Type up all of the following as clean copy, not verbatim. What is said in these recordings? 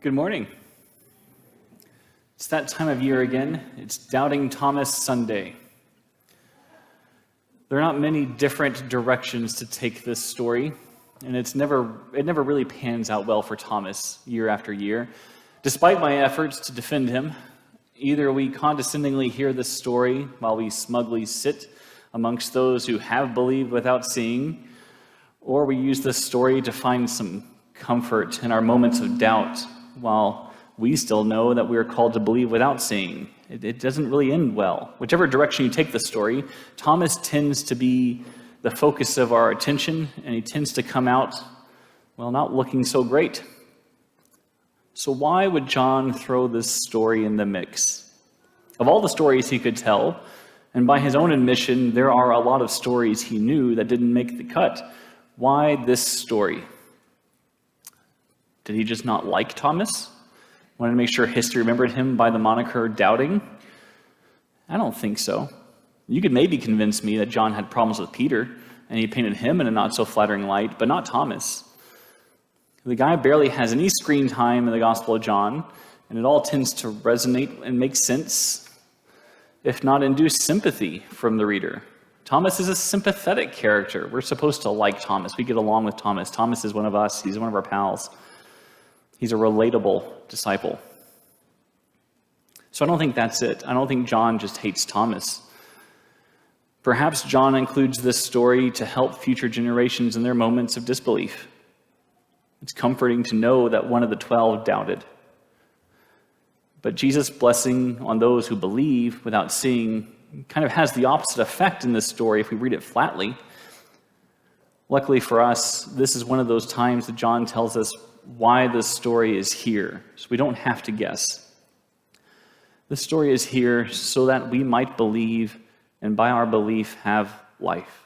Good morning. It's that time of year again. It's Doubting Thomas Sunday. There are not many different directions to take this story, and it never really pans out well for Thomas year after year. Despite my efforts to defend him, either we condescendingly hear this story while we smugly sit amongst those who have believed without seeing, or we use this story to find some comfort in our moments of doubt while we still know that we are called to believe without seeing. It doesn't really end well. Whichever direction you take the story, Thomas tends to be the focus of our attention, and he tends to come out, well, not looking so great. So why would John throw this story in the mix? Of all the stories he could tell, and by his own admission, there are a lot of stories he knew that didn't make the cut. Why this story? Did he just not like Thomas? Wanted to make sure history remembered him by the moniker Doubting? I don't think so. You could maybe convince me that John had problems with Peter, and he painted him in a not-so-flattering light, but not Thomas. The guy barely has any screen time in the Gospel of John, and it all tends to resonate and make sense, if not induce sympathy from the reader. Thomas is a sympathetic character. We're supposed to like Thomas. We get along with Thomas. Thomas is one of us. He's one of our pals. He's a relatable disciple. So I don't think that's it. I don't think John just hates Thomas. Perhaps John includes this story to help future generations in their moments of disbelief. It's comforting to know that one of the 12 doubted. But Jesus' blessing on those who believe without seeing kind of has the opposite effect in this story if we read it flatly. Luckily for us, this is one of those times that John tells us why this story is here, so we don't have to guess. This story is here so that we might believe, and by our belief have life.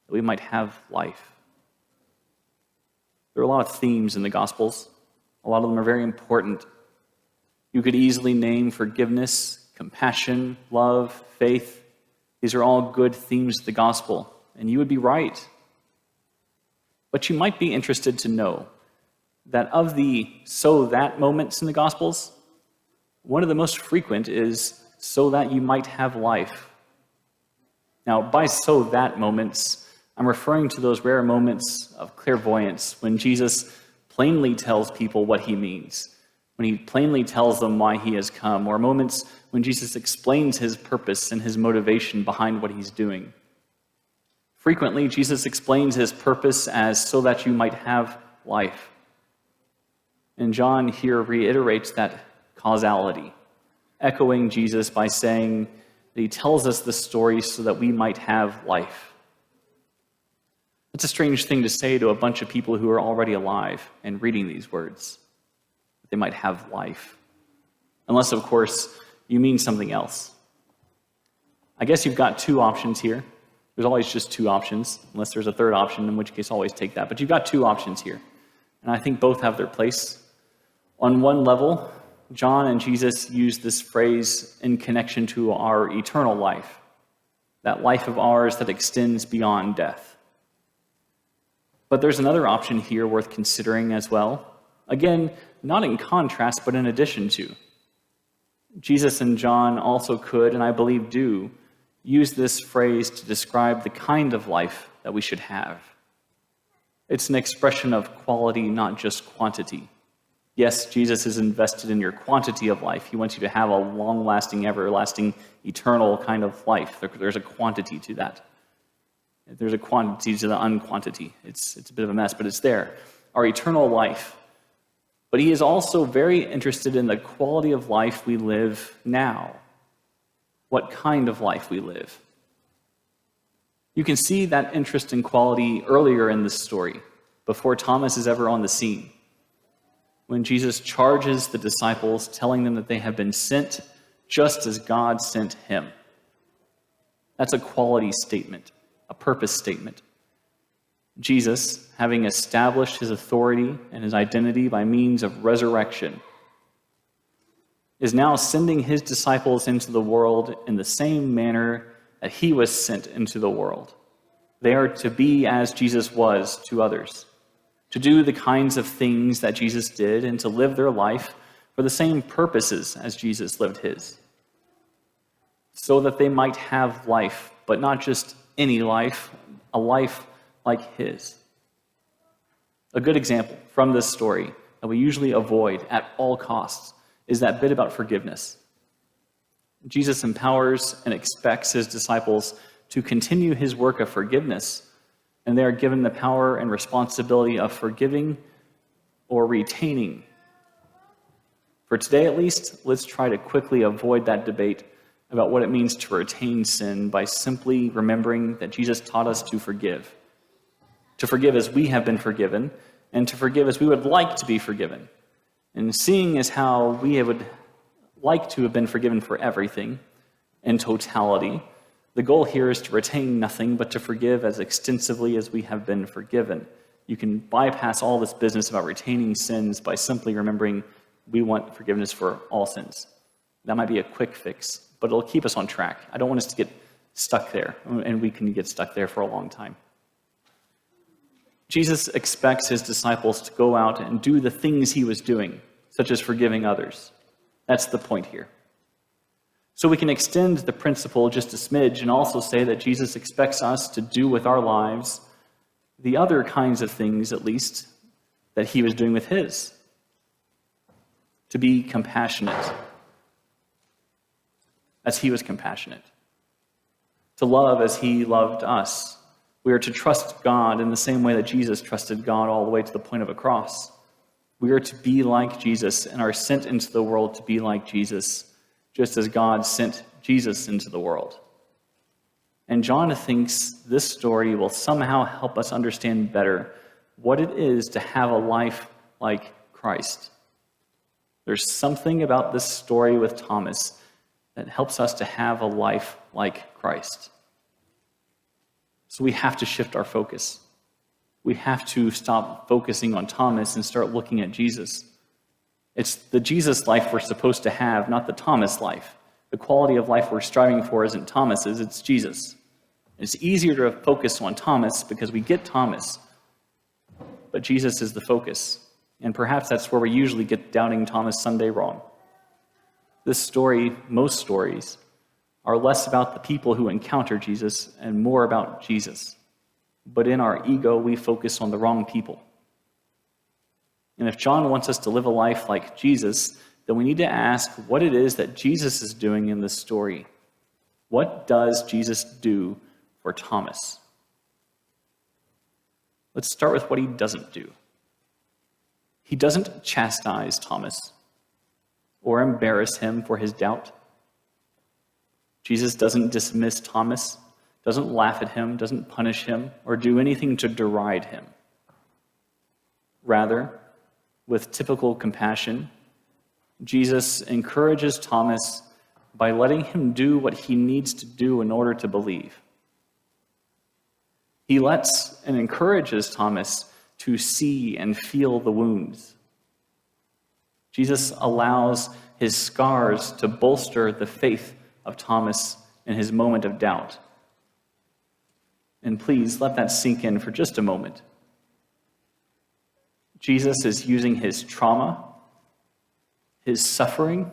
That we might have life. There are a lot of themes in the Gospels. A lot of them are very important. You could easily name forgiveness, compassion, love, faith. These are all good themes of the Gospel, and you would be right. But you might be interested to know that of the so that moments in the Gospels, one of the most frequent is so that you might have life. Now, by so that moments, I'm referring to those rare moments of clairvoyance when Jesus plainly tells people what he means, when he plainly tells them why he has come, or moments when Jesus explains his purpose and his motivation behind what he's doing. Frequently, Jesus explains his purpose as so that you might have life. And John here reiterates that causality, echoing Jesus by saying that he tells us the story so that we might have life. It's a strange thing to say to a bunch of people who are already alive and reading these words, that they might have life. Unless, of course, you mean something else. I guess you've got two options here. There's always just two options, unless there's a third option, in which case always take that. But you've got two options here, and I think both have their place. On one level, John and Jesus use this phrase in connection to our eternal life, that life of ours that extends beyond death. But there's another option here worth considering as well. Again, not in contrast, but in addition to. Jesus and John also could, and I believe do, use this phrase to describe the kind of life that we should have. It's an expression of quality, not just quantity. Yes, Jesus is invested in your quantity of life. He wants you to have a long-lasting, everlasting, eternal kind of life. There's a quantity to that. There's a quantity to the unquantity. It's a bit of a mess, but it's there. Our eternal life. But he is also very interested in the quality of life we live now. What kind of life we live. You can see that interest in quality earlier in this story, before Thomas is ever on the scene, when Jesus charges the disciples, telling them that they have been sent just as God sent him. That's a quality statement, a purpose statement. Jesus, having established his authority and his identity by means of resurrection, is now sending his disciples into the world in the same manner that he was sent into the world. They are to be as Jesus was to others. to do the kinds of things that Jesus did, and to live their life for the same purposes as Jesus lived his, so that they might have life, but not just any life, a life like his. A good example from this story that we usually avoid at all costs is that bit about forgiveness. Jesus empowers and expects his disciples to continue his work of forgiveness, and they are given the power and responsibility of forgiving or retaining. For today, at least, let's try to quickly avoid that debate about what it means to retain sin by simply remembering that Jesus taught us to forgive as we have been forgiven, and to forgive as we would like to be forgiven. And seeing as how we would like to have been forgiven for everything in totality, the goal here is to retain nothing but to forgive as extensively as we have been forgiven. You can bypass all this business about retaining sins by simply remembering we want forgiveness for all sins. That might be a quick fix, but it'll keep us on track. I don't want us to get stuck there, and we can get stuck there for a long time. Jesus expects his disciples to go out and do the things he was doing, such as forgiving others. That's the point here. So we can extend the principle just a smidge and also say that Jesus expects us to do with our lives the other kinds of things, at least, that he was doing with his. To be compassionate, as he was compassionate. To love as he loved us. We are to trust God in the same way that Jesus trusted God all the way to the point of a cross. We are to be like Jesus and are sent into the world to be like Jesus, just as God sent Jesus into the world. And John thinks this story will somehow help us understand better what it is to have a life like Christ. There's something about this story with Thomas that helps us to have a life like Christ. So we have to shift our focus. We have to stop focusing on Thomas and start looking at Jesus. It's the Jesus life we're supposed to have, not the Thomas life. The quality of life we're striving for isn't Thomas's, it's Jesus. It's easier to focus on Thomas because we get Thomas, but Jesus is the focus. And perhaps that's where we usually get Doubting Thomas Sunday wrong. This story, most stories, are less about the people who encounter Jesus and more about Jesus. But in our ego, we focus on the wrong people. And if John wants us to live a life like Jesus, then we need to ask what it is that Jesus is doing in this story. What does Jesus do for Thomas? Let's start with what he doesn't do. He doesn't chastise Thomas or embarrass him for his doubt. Jesus doesn't dismiss Thomas, doesn't laugh at him, doesn't punish him, or do anything to deride him. Rather, with typical compassion, Jesus encourages Thomas by letting him do what he needs to do in order to believe. He lets and encourages Thomas to see and feel the wounds. Jesus allows his scars to bolster the faith of Thomas in his moment of doubt. And please let that sink in for just a moment. Jesus is using his trauma, his suffering,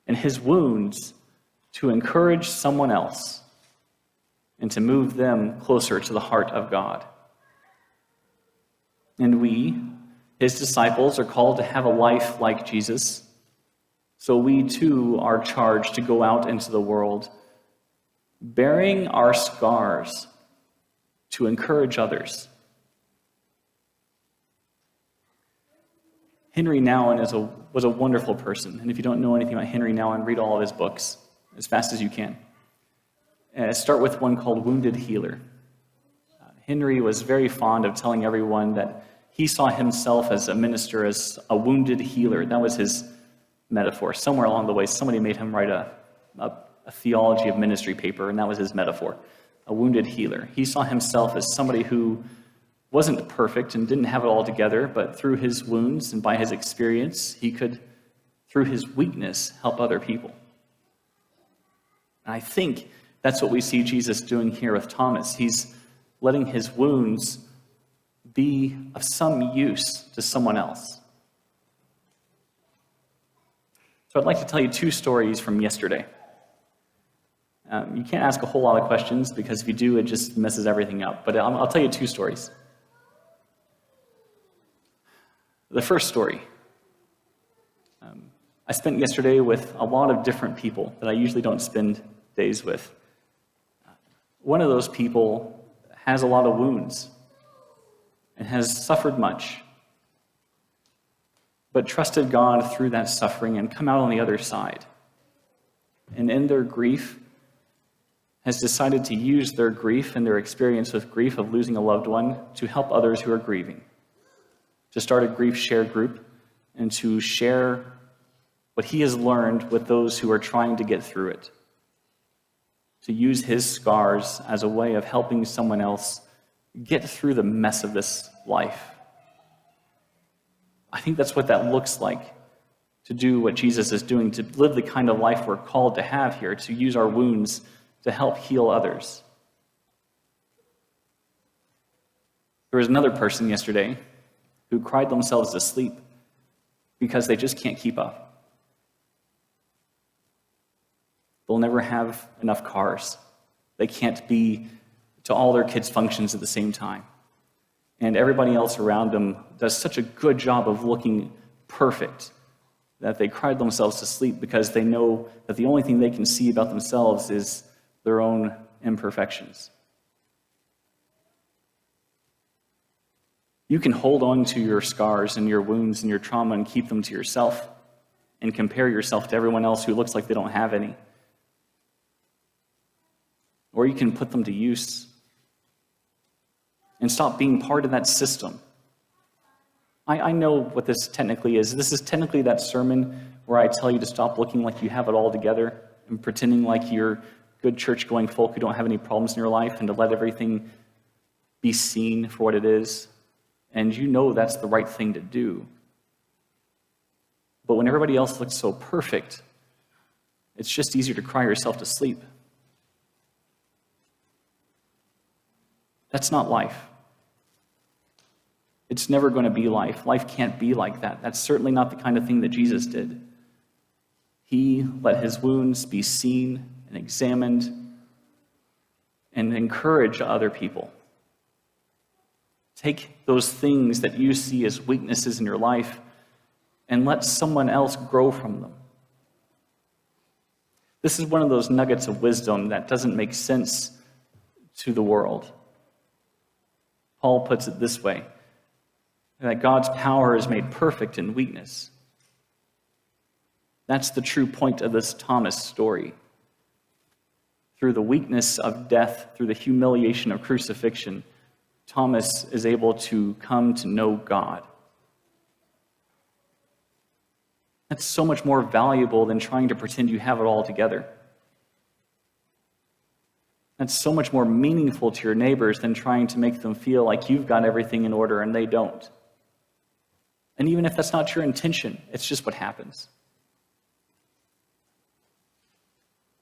and his wounds to encourage someone else and to move them closer to the heart of God. And we, his disciples, are called to have a life like Jesus. So we too are charged to go out into the world, bearing our scars to encourage others. Henry Nouwen was a wonderful person. And if you don't know anything about Henry Nouwen, read all of his books as fast as you can. Start with one called Wounded Healer. Henry was very fond of telling everyone that he saw himself as a minister, as a wounded healer. That was his metaphor. Somewhere along the way, somebody made him write a theology of ministry paper, and that was his metaphor, a wounded healer. He saw himself as somebody who wasn't perfect and didn't have it all together, but through his wounds and by his experience, he could, through his weakness, help other people. And I think that's what we see Jesus doing here with Thomas. He's letting his wounds be of some use to someone else. So I'd like to tell you two stories from yesterday. You can't ask a whole lot of questions because if you do, it just messes everything up. But I'll tell you two stories. The first story. I spent yesterday with a lot of different people that I usually don't spend days with. One of those people has a lot of wounds and has suffered much, but trusted God through that suffering and come out on the other side. And in their grief, has decided to use their grief and their experience with grief of losing a loved one to help others who are grieving. To start a grief share group and to share what he has learned with those who are trying to get through it. To use his scars as a way of helping someone else get through the mess of this life. I think that's what that looks like, to do what Jesus is doing, to live the kind of life we're called to have here, to use our wounds to help heal others. There was another person yesterday who cried themselves to sleep because they just can't keep up. They'll never have enough cars. They can't be to all their kids' functions at the same time. And everybody else around them does such a good job of looking perfect that they cried themselves to sleep because they know that the only thing they can see about themselves is their own imperfections. You can hold on to your scars and your wounds and your trauma and keep them to yourself and compare yourself to everyone else who looks like they don't have any. Or you can put them to use and stop being part of that system. I know what this technically is. This is technically that sermon where I tell you to stop looking like you have it all together and pretending like you're good church-going folk who don't have any problems in your life and to let everything be seen for what it is. And you know that's the right thing to do. But when everybody else looks so perfect, it's just easier to cry yourself to sleep. That's not life. It's never going to be life. Life can't be like that. That's certainly not the kind of thing that Jesus did. He let his wounds be seen and examined and encourage other people. Take those things that you see as weaknesses in your life and let someone else grow from them. This is one of those nuggets of wisdom that doesn't make sense to the world. Paul puts it this way, that God's power is made perfect in weakness. That's the true point of this Thomas story. Through the weakness of death, through the humiliation of crucifixion, Thomas is able to come to know God. That's so much more valuable than trying to pretend you have it all together. That's so much more meaningful to your neighbors than trying to make them feel like you've got everything in order and they don't. And even if that's not your intention, it's just what happens.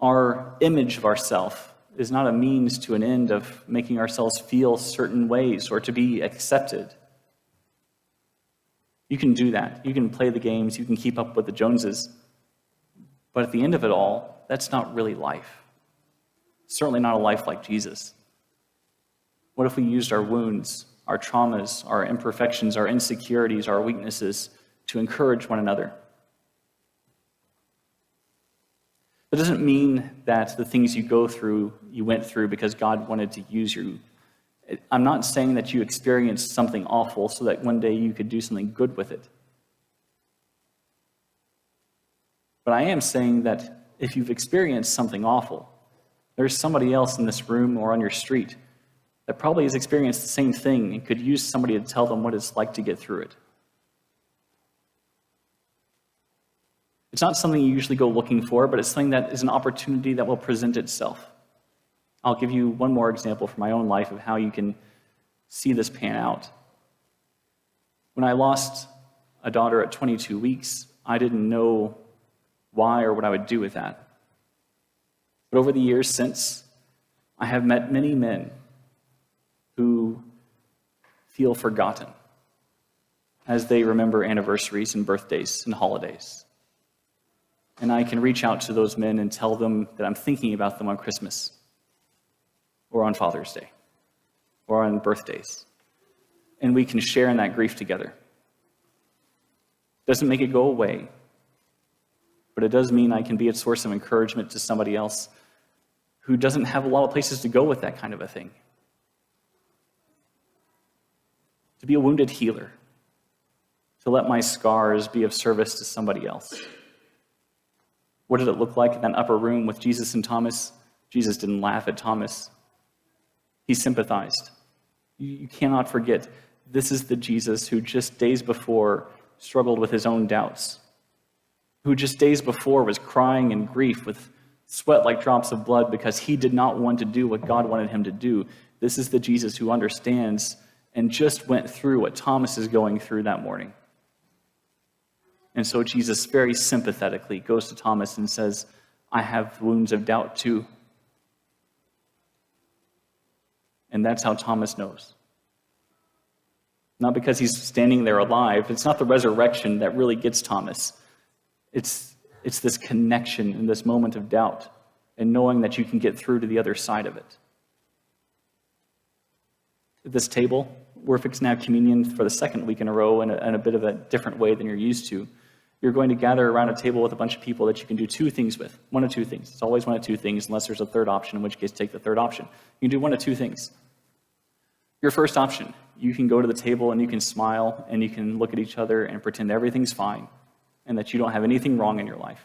Our image of ourselves is not a means to an end of making ourselves feel certain ways or to be accepted. You can do that. You can play the games. You can keep up with the Joneses. But at the end of it all, that's not really life. Certainly not a life like Jesus. What if we used our wounds, our traumas, our imperfections, our insecurities, our weaknesses to encourage one another? That doesn't mean that the things you went through because God wanted to use you. I'm not saying that you experienced something awful so that one day you could do something good with it. But I am saying that if you've experienced something awful, there's somebody else in this room or on your street that probably has experienced the same thing and could use somebody to tell them what it's like to get through it. It's not something you usually go looking for, but it's something that is an opportunity that will present itself. I'll give you one more example from my own life of how you can see this pan out. When I lost a daughter at 22 weeks, I didn't know why or what I would do with that. But over the years since, I have met many men who feel forgotten as they remember anniversaries and birthdays and holidays. And I can reach out to those men and tell them that I'm thinking about them on Christmas or on Father's Day or on birthdays. And we can share in that grief together. Doesn't make it go away, but it does mean I can be a source of encouragement to somebody else who doesn't have a lot of places to go with that kind of a thing. To be a wounded healer, to let my scars be of service to somebody else. What did it look like in that upper room with Jesus and Thomas? Jesus didn't laugh at Thomas. He sympathized. You cannot forget, this is the Jesus who just days before struggled with his own doubts, who just days before was crying in grief with sweat like drops of blood because he did not want to do what God wanted him to do. This is the Jesus who understands and just went through what Thomas is going through that morning. And so Jesus very sympathetically goes to Thomas and says, I have wounds of doubt too. And that's how Thomas knows. Not because he's standing there alive. It's not the resurrection that really gets Thomas. It's this connection in this moment of doubt and knowing that you can get through to the other side of it. At this table, we're fixing to have communion for the second week in a row in a bit of a different way than you're used to. You're going to gather around a table with a bunch of people that you can do two things with. One of two things. It's always one of two things, unless there's a third option, in which case take the third option. You can do one of two things. Your first option, you can go to the table and you can smile and you can look at each other and pretend everything's fine and that you don't have anything wrong in your life.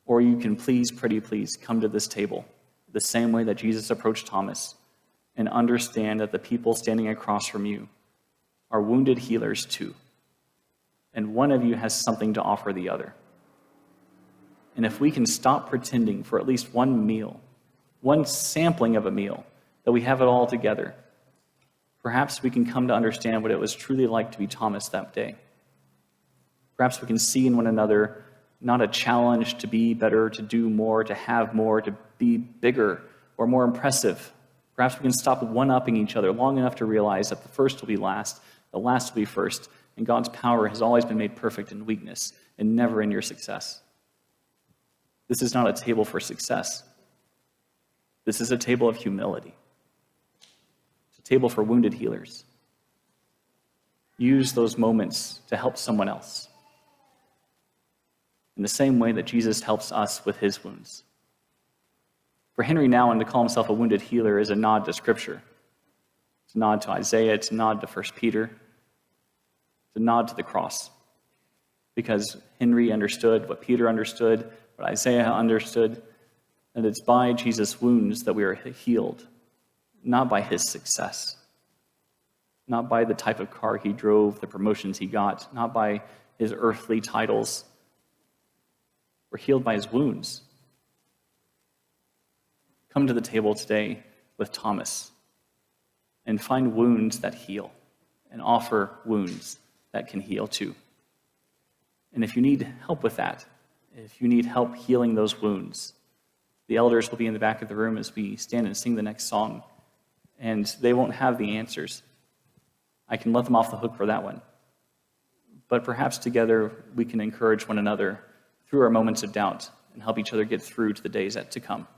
Or you can please, pretty please, come to this table the same way that Jesus approached Thomas and understand that the people standing across from you are wounded healers too. And one of you has something to offer the other. And if we can stop pretending for at least one meal, one sampling of a meal, that we have it all together, perhaps we can come to understand what it was truly like to be Thomas that day. Perhaps we can see in one another not a challenge to be better, to do more, to have more, to be bigger or more impressive. Perhaps we can stop one-upping each other long enough to realize that the first will be last, the last will be first, and God's power has always been made perfect in weakness and never in your success. This is not a table for success. This is a table of humility. It's a table for wounded healers. Use those moments to help someone else in the same way that Jesus helps us with his wounds. For Henry Nouwen to call himself a wounded healer is a nod to Scripture. It's a nod to Isaiah. It's a nod to 1 Peter. It's a nod to the cross. Because Henry understood what Peter understood, what Isaiah understood, and it's by Jesus' wounds that we are healed, not by his success, not by the type of car he drove, the promotions he got, not by his earthly titles. We're healed by his wounds. Come to the table today with Thomas and find wounds that heal and offer wounds that can heal too. And if you need help with that, if you need help healing those wounds, the elders will be in the back of the room as we stand and sing the next song, and they won't have the answers. I can let them off the hook for that one. But perhaps together we can encourage one another through our moments of doubt and help each other get through to the days yet to come.